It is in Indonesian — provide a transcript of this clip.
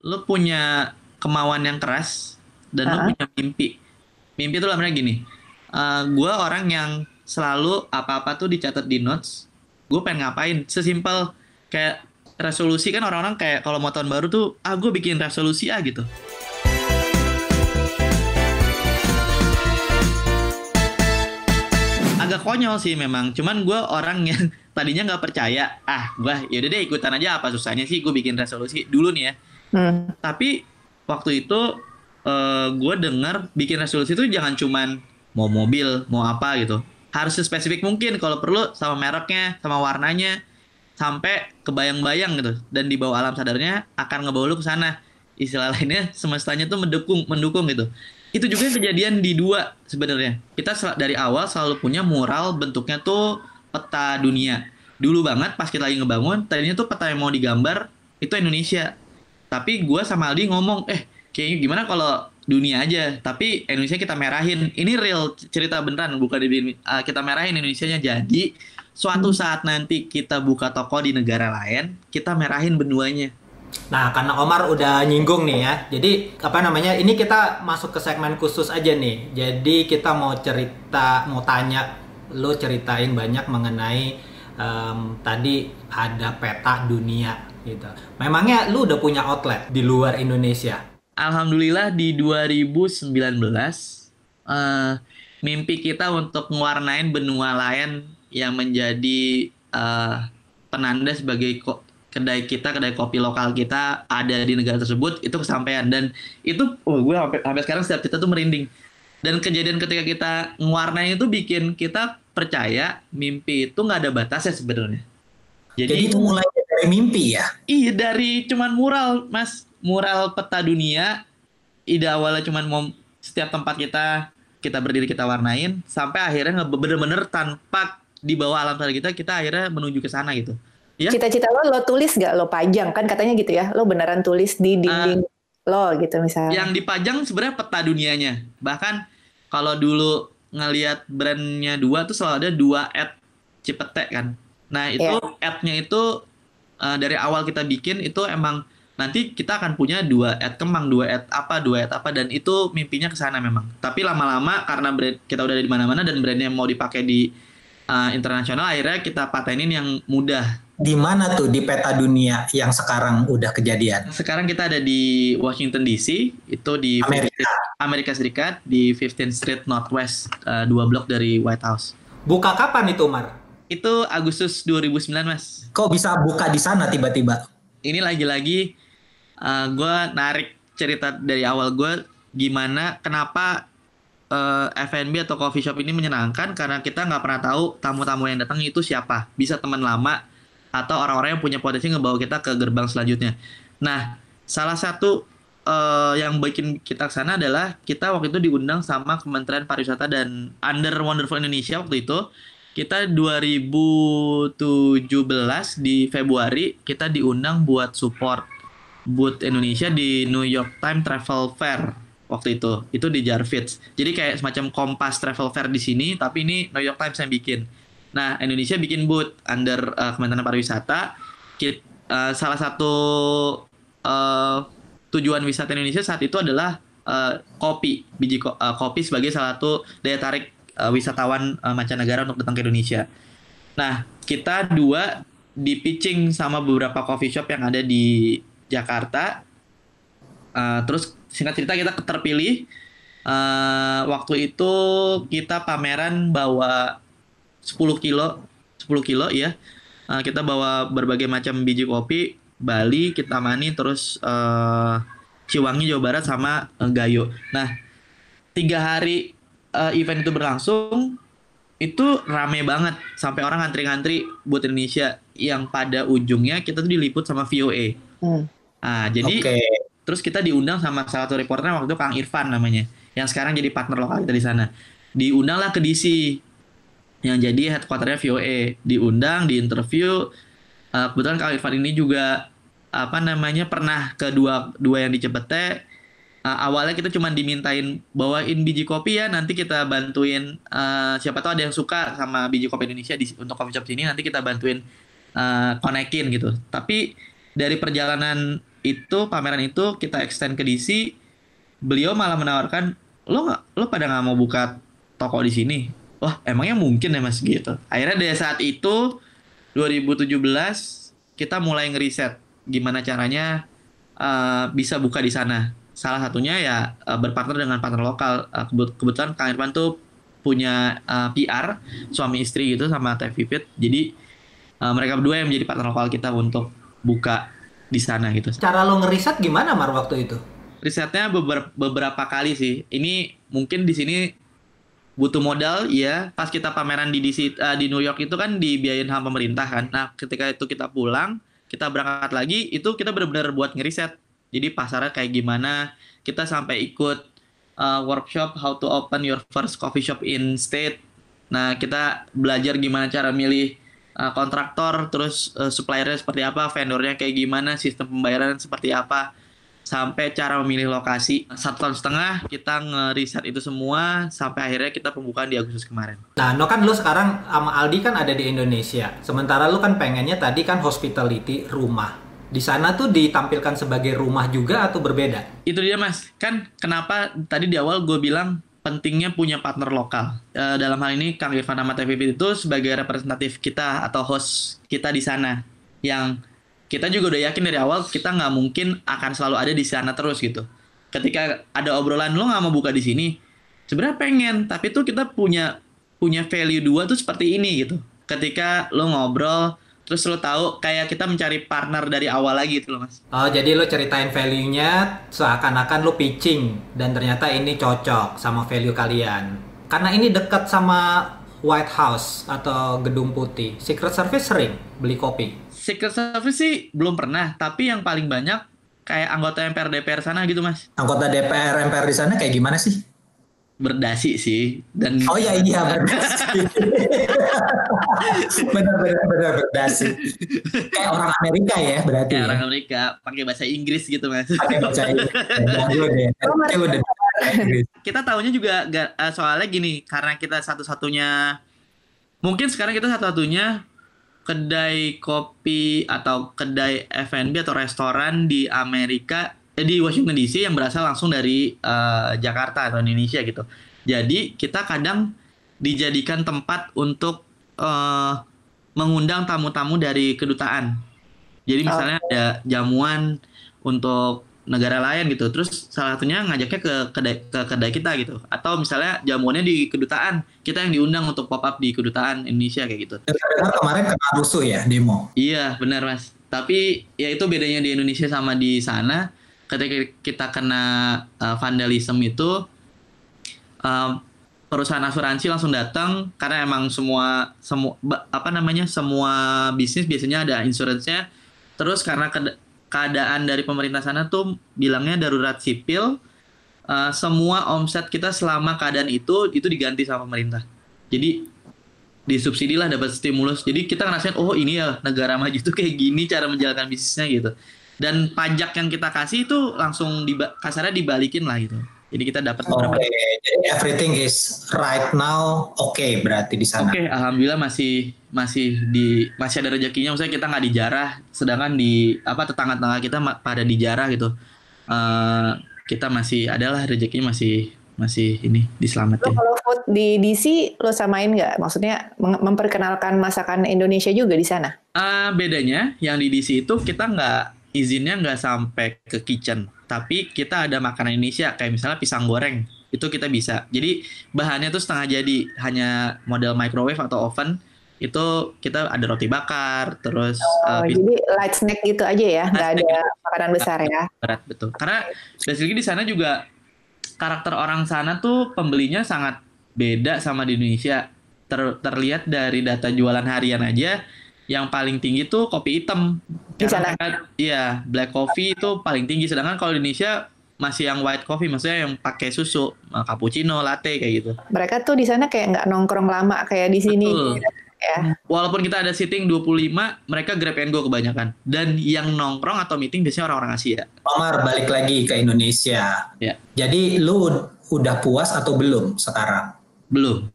lu punya kemauan yang keras dan lu Heeh. punya mimpi. Mimpi itu namanya gini. Gue orang yang selalu apa-apa tuh dicatat di notes. Gue pengen ngapain. Sesimpel kayak resolusi kan orang-orang kayak kalau mau tahun baru tuh, gue bikin resolusi gitu. Agak konyol sih memang. Cuman gue orang yang tadinya nggak percaya. Gue yaudah deh ikutan aja apa susahnya sih gue bikin resolusi dulu nih ya. Hmm. Tapi waktu itu gue denger bikin resolusi itu jangan cuman mau mobil, mau apa gitu. Harus spesifik mungkin kalau perlu sama mereknya, sama warnanya, sampai kebayang-bayang gitu. Dan di bawah alam sadarnya akan ngebawa lu ke sana. Istilah lainnya semestanya tuh mendukung, mendukung gitu. Itu juga yang kejadian di dua sebenarnya. Kita dari awal selalu punya mural bentuknya tuh peta dunia. Dulu banget pas kita lagi ngebangun, tadinya tuh peta yang mau digambar itu Indonesia. Tapi gue sama Aldi ngomong, kayaknya gimana kalau dunia aja, tapi Indonesia kita merahin. Ini real cerita beneran, bukan kita merahin Indonesianya. Jadi suatu Hmm. saat nanti kita buka toko di negara lain, kita merahin benuanya. Nah, karena Omar udah nyinggung nih ya. Jadi, apa namanya? Ini kita masuk ke segmen khusus aja nih. Jadi, kita mau cerita, mau tanya lo ceritain banyak mengenai tadi ada peta dunia gitu. Memangnya lu udah punya outlet di luar Indonesia? Alhamdulillah di 2019 eh, mimpi kita untuk mewarnain benua lain yang menjadi penanda sebagai kedai kita, kedai kopi lokal kita ada di negara tersebut itu kesampaian. Dan itu gue sampai sekarang setiap kita tuh merinding. Dan kejadian ketika kita mewarnain itu bikin kita percaya mimpi itu nggak ada batasnya sebenarnya. Jadi Jadi itu mulai dari mimpi ya. iya, dari cuman mural, Mas. Mural peta dunia. Ide awalnya cuman mau setiap tempat kita berdiri kita warnain sampai akhirnya bener-bener tanpa di bawah alam sadar kita akhirnya menuju ke sana gitu. Ya, Cita-cita lo tulis gak? Lo pajang kan katanya gitu ya? Lo beneran tulis di eh, dinding lo gitu yang misalnya. dipajang sebenarnya peta dunianya. Bahkan kalau dulu ngelihat brandnya dua tuh selalu ada dua ad Cipete kan. Nah itu Ya. ad-nya itu dari awal kita bikin itu emang nanti kita akan punya dua ad kembang, dua ad apa dan itu mimpinya ke sana memang. Tapi lama-lama karena brand kita udah ada di mana-mana dan brandnya mau dipakai di internasional akhirnya kita patenin yang mudah. Di mana tuh di peta dunia yang sekarang udah kejadian? Sekarang kita ada di Washington DC, itu di Amerika. Amerika Serikat di 15th Street Northwest, 2 blok dari White House. Buka kapan itu, Omar? Itu Agustus 2009, Mas. Kok bisa buka di sana tiba-tiba? Ini lagi-lagi gue narik cerita dari awal gue gimana kenapa F&B atau coffee shop ini menyenangkan karena kita nggak pernah tahu tamu-tamu yang datang itu siapa. Bisa teman lama atau orang-orang yang punya potensi ngebawa kita ke gerbang selanjutnya. Nah, salah satu yang bikin kita ke sana adalah kita waktu itu diundang sama Kementerian Pariwisata dan Under Wonderful Indonesia waktu itu. Kita 2017 di Februari kita diundang buat support booth Indonesia di New York Times Travel Fair waktu itu. Itu di Jarvis. Jadi kayak semacam Kompas Travel Fair di sini, tapi ini New York Times yang bikin. Nah, Indonesia bikin booth under Kementerian Pariwisata. Salah satu eh, tujuan wisata Indonesia saat itu adalah kopi, kopi sebagai salah satu daya tarik wisatawan mancanegara untuk datang ke Indonesia. Nah, kita dua di pitching sama beberapa coffee shop yang ada di Jakarta. Terus singkat cerita kita terpilih. Waktu itu kita pameran bawa 10 kilo, 10 kilo ya. Kita bawa berbagai macam biji kopi, Bali, Kintamani, terus Ciwangi, Jawa Barat, sama Gayo. Nah, 3 hari event itu berlangsung, itu rame banget sampai orang ngantri-ngantri buat Indonesia yang pada ujungnya kita tuh diliput sama VOA. Hmm. Jadi Oke. terus kita diundang sama salah satu reporternya waktu itu Kang Irfan namanya, yang sekarang jadi partner lokal kita di sana. Diundanglah ke DC yang jadi headquarternya VOA. Diundang, diinterview. Kebetulan Kang Irfan ini juga apa namanya pernah ke dua dua yang di Cepete. Awalnya kita cuma dimintain bawain biji kopi ya, nanti kita bantuin siapa tahu ada yang suka sama biji kopi Indonesia untuk coffee shop sini nanti kita bantuin konekin gitu. Tapi dari perjalanan pameran itu kita extend ke DC, beliau malah menawarkan, lo pada nggak mau buka toko di sini? Wah, emangnya mungkin ya Mas gitu. Akhirnya dari saat itu 2017 kita mulai ngeriset gimana caranya bisa buka di sana. Salah satunya ya berpartner dengan partner lokal. Kebetulan Kang Irfan tuh punya PR suami istri gitu sama Teh Vivit. Jadi mereka berdua yang menjadi partner lokal kita untuk buka di sana gitu. Cara lo ngeriset gimana Mar waktu itu? Risetnya beberapa kali sih. Ini mungkin di sini butuh modal ya. Pas kita pameran di DC, di New York itu kan dibiayain sama pemerintah kan. Nah, ketika itu kita pulang, kita berangkat lagi, itu kita benar-benar buat ngeriset. Jadi pasarnya kayak gimana, kita sampai ikut workshop how to open your first coffee shop in state. Nah, kita belajar gimana cara milih kontraktor, terus suppliernya seperti apa, vendornya kayak gimana, sistem pembayaran seperti apa, sampai cara memilih lokasi. 1,5 tahun kita ngeriset itu semua, sampai akhirnya kita pembukaan di Agustus kemarin. Nah, kan lo sekarang sama Aldi kan ada di Indonesia. Sementara lo kan pengennya tadi kan hospitality rumah. Di sana tuh ditampilkan sebagai rumah juga atau berbeda? Itu dia Mas, kan kenapa tadi di awal gue bilang pentingnya punya partner lokal. Dalam hal ini Kang Irfan sama Teh Vivit itu sebagai representatif kita atau host kita di sana. Yang kita juga udah yakin dari awal kita nggak mungkin akan selalu ada di sana terus gitu. Ketika ada obrolan lo nggak mau buka di sini, sebenarnya pengen, tapi tuh kita punya value dua tuh seperti ini gitu. Ketika lo ngobrol, terus lo tahu kayak kita mencari partner dari awal lagi gitu loh Mas. Oh, jadi lo ceritain value-nya seakan-akan lo pitching dan ternyata ini cocok sama value kalian. Karena ini dekat sama White House atau Gedung Putih. Secret Service sering beli kopi. Secret Service sih belum pernah, tapi yang paling banyak kayak anggota MPR DPR sana gitu Mas. Anggota DPR MPR di sana kayak gimana sih? Berdasi sih dan Oh iya berdasi. benar berdasi. Kayak orang Amerika ya berarti. ya, Ya. orang Amerika pakai bahasa Inggris gitu Mas. Pakai bahasa Inggris. Kita tahunya juga soalnya gini, karena kita mungkin sekarang kita satu-satunya kedai kopi atau kedai F&B atau restoran di Amerika, di Washington DC yang berasal langsung dari Jakarta atau Indonesia gitu. Jadi kita kadang dijadikan tempat untuk mengundang tamu-tamu dari kedutaan. Jadi misalnya ada jamuan untuk negara lain gitu, terus salah satunya ngajaknya ke kedai kita gitu, atau misalnya jamuannya di kedutaan, kita yang diundang untuk pop up di kedutaan Indonesia kayak gitu. Dengar kemarin kena rusuh ya demo. Iya benar Mas, tapi ya itu bedanya di Indonesia sama di sana. Ketika kita kena vandalisme itu perusahaan asuransi langsung datang, karena emang semua bisnis biasanya ada insuransinya. Terus karena keadaan dari pemerintah sana tuh bilangnya darurat sipil, semua omset kita selama keadaan itu diganti sama pemerintah. Jadi disubsidi lah, dapat stimulus. Jadi kita ngerasain, oh ini ya negara maju tuh kayak gini cara menjalankan bisnisnya gitu. Dan pajak yang kita kasih itu langsung kasarnya dibalikin lah gitu. Jadi kita dapat beberapa. Oke, jadi everything is right now berarti di sana. Oke, alhamdulillah masih ada rezekinya. Maksudnya kita nggak dijarah, sedangkan tetangga-tetangga kita pada dijarah gitu. Kita masih adalah rezekinya masih ini diselamatin. Lo kalau food di DC lo samain nggak? Maksudnya memperkenalkan masakan Indonesia juga di sana? Bedanya yang di DC itu kita izinnya nggak sampai ke kitchen, tapi kita ada makanan Indonesia kayak misalnya pisang goreng, itu kita bisa. Jadi bahannya tuh setengah jadi, hanya model microwave atau oven. Itu kita ada roti bakar, terus jadi light snack gitu aja ya, nggak ada makanan besar ya. Berat, betul. Karena basically di sana juga karakter orang sana tuh pembelinya sangat beda sama di Indonesia. Terlihat dari data jualan harian aja, yang paling tinggi tuh kopi hitam. Di sana? Iya, black coffee itu paling tinggi. Sedangkan kalau di Indonesia masih yang white coffee, maksudnya yang pakai susu, cappuccino, latte kayak gitu. Mereka tuh di sana kayak nggak nongkrong lama kayak di sini. Betul. Ya. Walaupun kita ada sitting 25, mereka grab and go kebanyakan. Dan yang nongkrong atau meeting biasanya orang-orang Asia. Omar, balik lagi ke Indonesia. Ya. Jadi lu udah puas atau belum sekarang? Belum.